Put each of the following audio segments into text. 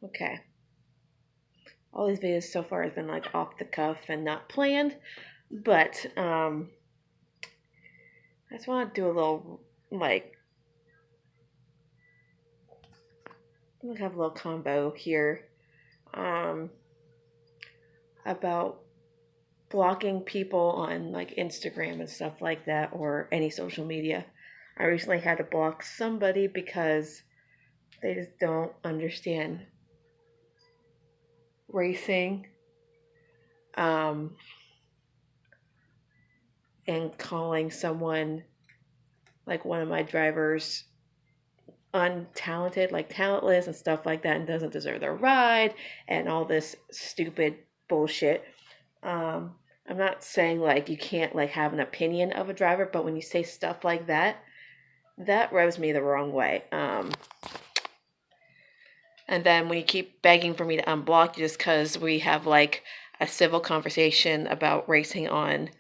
Okay. All these videos so far has been like off the cuff and not planned, but I just want to do a little like we have a little combo here um about blocking people on like Instagram and stuff like that or any social media. I recently had to block somebody because they just don't understand racing um, and calling someone like one of my drivers untalented, like talentless and stuff like that, and doesn't deserve their ride and all this stupid bullshit. Um, I'm not saying like you can't like have an opinion of a driver, but when you say stuff like that, that rubs me the wrong way. And then when you keep begging for me to unblock you just because we have like a civil conversation about racing on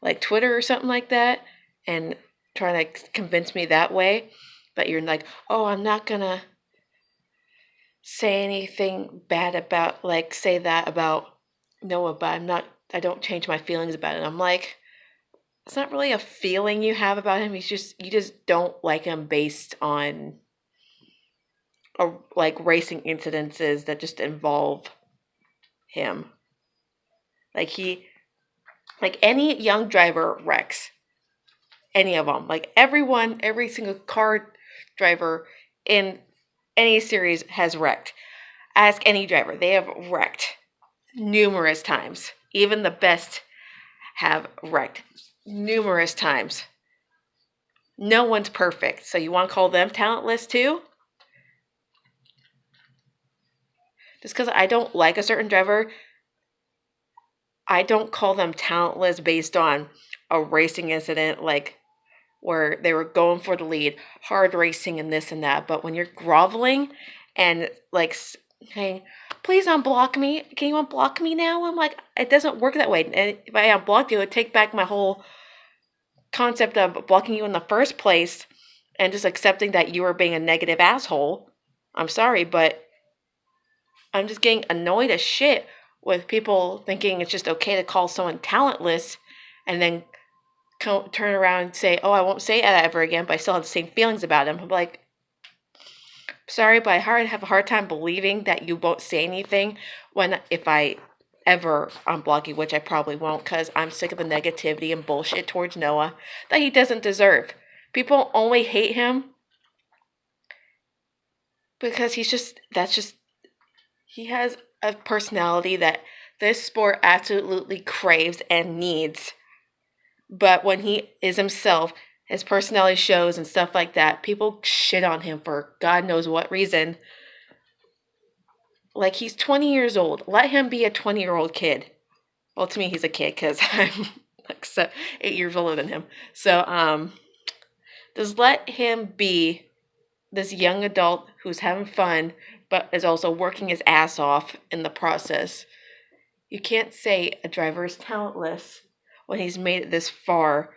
like Twitter or something like that, and trying to convince me that way that you're like, oh, I'm not gonna say anything bad about like say that about Noah, but I don't change my feelings about it. I'm like, it's not really a feeling you have about him. You just don't like him based on like racing incidences that just involve him. Like like any young driver wrecks, any of them. Like every single car driver in any series has wrecked. Ask any driver, they have wrecked numerous times. Even the best have wrecked numerous times. No one's perfect. So you want to call them talentless too? Just because I don't like a certain driver, I don't call them talentless based on a racing incident like where they were going for the lead, hard racing and this and that. But when you're groveling and like, hey, please unblock me. Can you unblock me now? I'm like, it doesn't work that way. And if I unblocked you, it would take back my whole concept of blocking you in the first place and just accepting that you were being a negative asshole. I'm sorry, but I'm just getting annoyed as shit with people thinking it's just okay to call someone talentless and then turn around and say, oh, I won't say that ever again, but I still have the same feelings about him. I'm like, sorry, but I have a hard time believing that you won't say anything when if I ever unblock you, which I probably won't because I'm sick of the negativity and bullshit towards Noah that he doesn't deserve. People only hate him because he has a personality that this sport absolutely craves and needs. But when he is himself, his personality shows and stuff like that, people shit on him for God knows what reason. Like, he's 20 years old. Let him be a 20-year-old kid. Well, to me, he's a kid because I'm like 8 years older than him. So, just let him be this young adult who's having fun, but is also working his ass off in the process. You can't say a driver is talentless when he's made it this far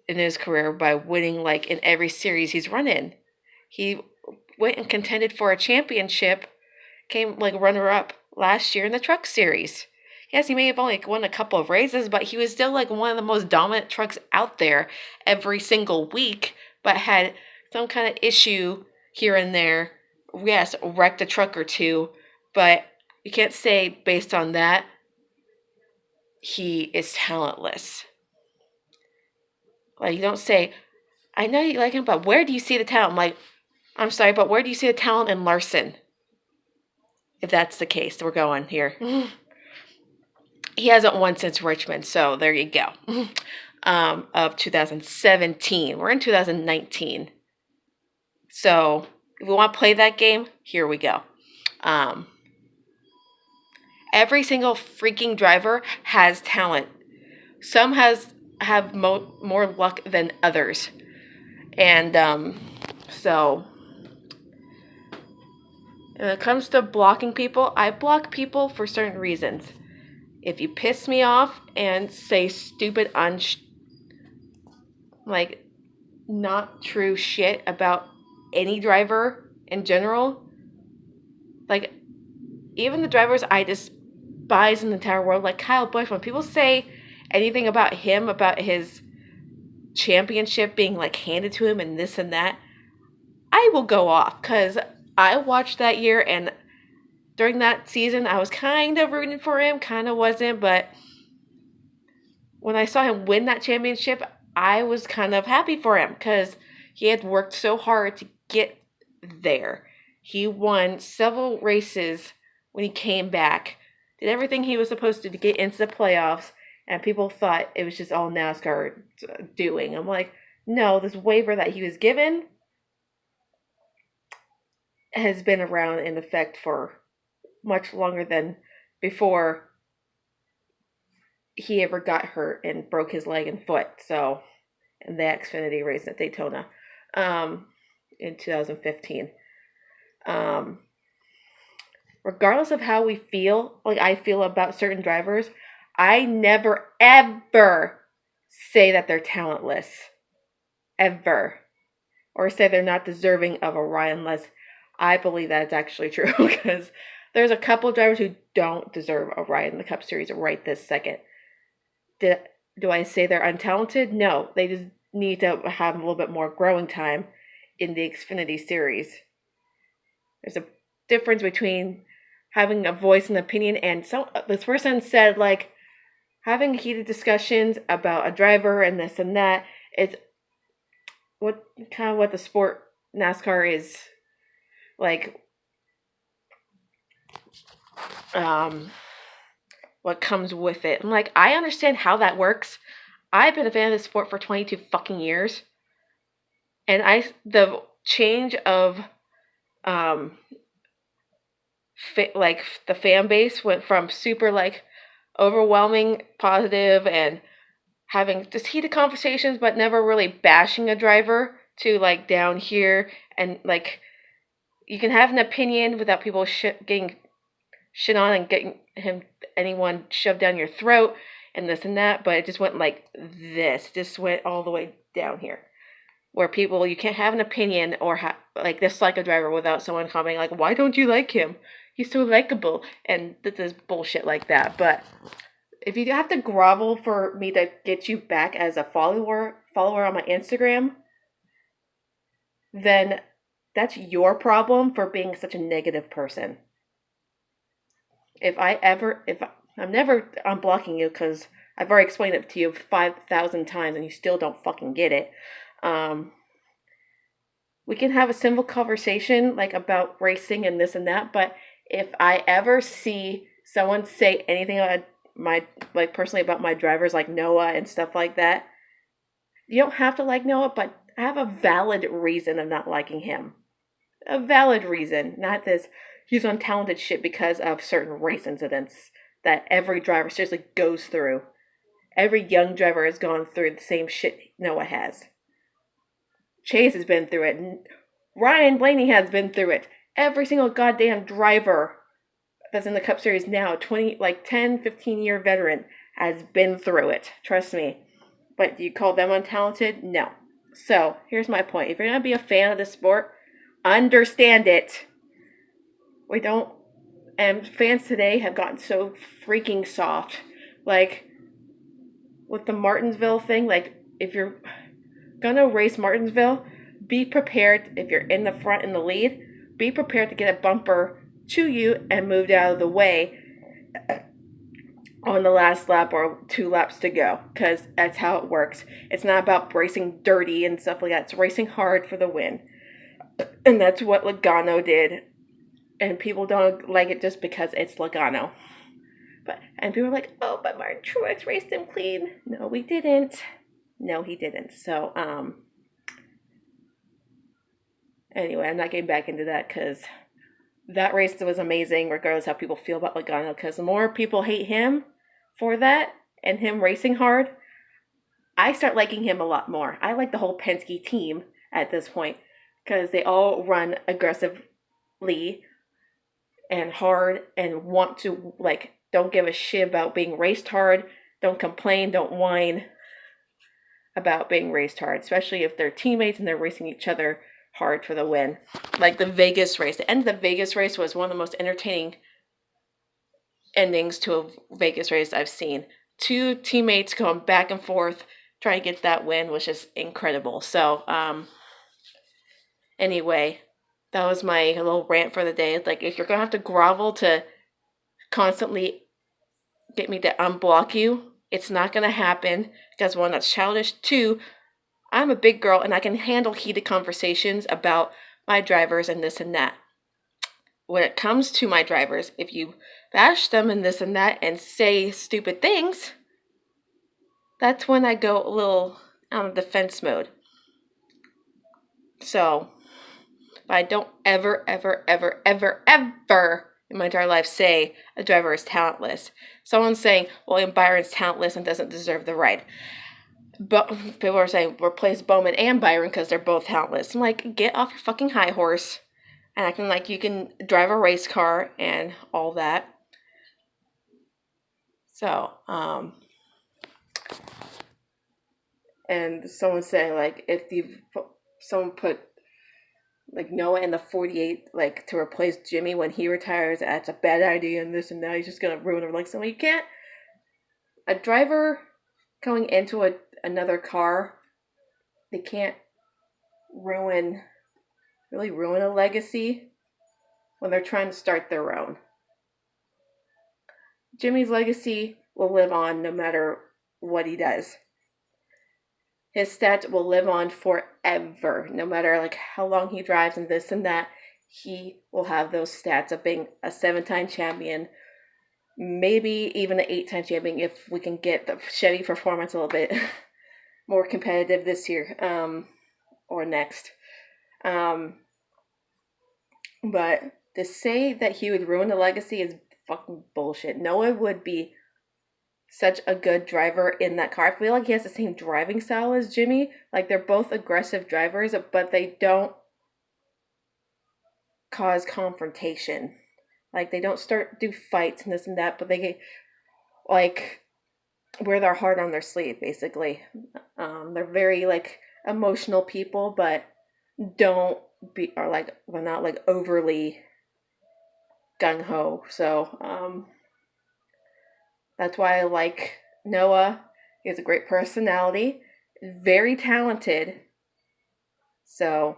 in his career by winning like in every series he's run in. He went and contended for a championship, came like runner up last year in the truck series. Yes, he may have only won a couple of races, but he was still like one of the most dominant trucks out there every single week, but had some kind of issue here and there. Yes, wrecked a truck or two, but you can't say based on that he is talentless. Like, you don't say, I know you like him, but where do you see the talent? I'm like, I'm sorry, but where do you see the talent in Larson? If that's the case, we're going here. He hasn't won since Richmond, so there you go. Of 2017. We're in 2019. So if we want to play that game, here we go. Every single freaking driver has talent. Some have more luck than others. And so when it comes to blocking people, I block people for certain reasons. If you piss me off and say stupid, like not true shit about any driver in general, Like, even the drivers I despise in the entire world, like Kyle Busch, when people say anything about him, about his championship being like handed to him and this and that, I will go off because I watched that year, and during that season I was kind of rooting for him, kind of wasn't, but when I saw him win that championship, I was kind of happy for him because he had worked so hard to get there. He won several races when he came back, did everything he was supposed to get into the playoffs, and people thought it was just all NASCAR doing. I'm like, no, this waiver that he was given has been around in effect for much longer than before he ever got hurt and broke his leg and foot. So, in the Xfinity race at Daytona, in 2015. Um, Regardless of how we feel, like I feel about certain drivers, I never ever say that they're talentless, ever, or say they're not deserving of a ride unless I believe that it's actually true, because there's a couple of drivers who don't deserve a ride in the Cup Series right this second. Do I say they're untalented? No, they just need to have a little bit more growing time in the Xfinity Series. There's a difference between having a voice and opinion, and so this person said, like, having heated discussions about a driver and this and that is what kind of what the sport NASCAR is like. What comes with it. And like, I understand how that works. I've been a fan of the sport for 22 fucking years. And the change of, like, the fan base went from super, like, overwhelming, positive, and having just heated conversations, but never really bashing a driver, to, like, down here. And, like, you can have an opinion without people getting shit on and getting anyone shoved down your throat and this and that, but it just went like this. It just went all the way down here, where people, you can't have an opinion or like dislike a driver without someone commenting like, why don't you like him? He's so likable, and this is bullshit like that. But if you have to grovel for me to get you back as a follower on my Instagram, then that's your problem for being such a negative person. If I'm never unblocking you, because I've already explained it to you 5,000 times and you still don't fucking get it. We can have a simple conversation like about racing and this and that, but if I ever see someone say anything about personally about my drivers, like Noah and stuff like that, you don't have to like Noah, but I have a valid reason of not liking him. A valid reason, not this he's untalented shit because of certain race incidents that every driver seriously goes through. Every young driver has gone through the same shit Noah has. Chase has been through it. Ryan Blaney has been through it. Every single goddamn driver that's in the Cup Series now, 10, 15-year veteran, has been through it. Trust me. But do you call them untalented? No. So, here's my point. If you're going to be a fan of the sport, understand it. And fans today have gotten so freaking soft. Like, with the Martinsville thing, like, if you're gonna race Martinsville, be prepared, if you're in the front in the lead, be prepared to get a bumper to you and moved out of the way on the last lap or 2 laps to go, because that's how it works. It's not about racing dirty and stuff like that. It's racing hard for the win. And that's what Logano did. And people don't like it just because it's Logano. And people are like, oh, but Martin Truex raced him clean. No, we didn't. No, he didn't. So, anyway, I'm not getting back into that because that race was amazing, regardless how people feel about Logano. Because the more people hate him for that and him racing hard, I start liking him a lot more. I like the whole Penske team at this point because they all run aggressively and hard and want to, like, don't give a shit about being raced hard. Don't complain, don't whine about being raced hard, especially if they're teammates and they're racing each other hard for the win. Like the Vegas race. The end of the Vegas race was one of the most entertaining endings to a Vegas race I've seen. Two teammates going back and forth trying to get that win, which is incredible. So, anyway, that was my little rant for the day. Like, if you're gonna have to grovel to constantly get me to unblock you, it's not gonna happen because one, that's childish. Two, I'm a big girl and I can handle heated conversations about my drivers and this and that. When it comes to my drivers, if you bash them and this and that and say stupid things, that's when I go a little out of defense mode. So, I don't ever, ever, ever, ever, ever in my entire life say a driver is talentless. Someone's saying, William Byron's talentless and doesn't deserve the ride. But people are saying, replace Bowman and Byron because they're both talentless. I'm like, get off your fucking high horse and acting like you can drive a race car and all that. So, and someone's saying, like, if someone put like Noah in the 48, like to replace Jimmy when he retires, that's a bad idea and this and that. He's just gonna ruin it. Like, so you can't. A driver going into another car, they can't really ruin a legacy when they're trying to start their own. Jimmy's legacy will live on no matter what he does. His stats will live on forever, no matter like how long he drives and this and that. He will have those stats of being a 7-time champion, maybe even an 8-time champion if we can get the Chevy performance a little bit more competitive this year or next. But to say that he would ruin the legacy is fucking bullshit. Noah would be such a good driver in that car. I feel like he has the same driving style as Jimmy. Like, they're both aggressive drivers, but they don't cause confrontation. Like, they don't do fights and this and that, but they get, like, wear their heart on their sleeve, basically. They're very, like, emotional people, but they're not, like, overly gung-ho. So, that's why I like Noah. He has a great personality, very talented. So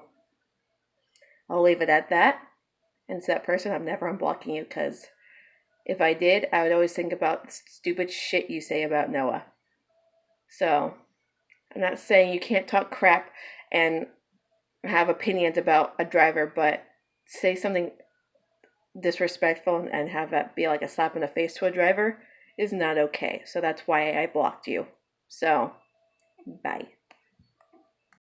I'll leave it at that. And to that person, I'm never unblocking you, because if I did, I would always think about the stupid shit you say about Noah. So I'm not saying you can't talk crap and have opinions about a driver, but say something disrespectful and have that be like a slap in the face to a driver is not okay. So that's why I blocked you. So, bye.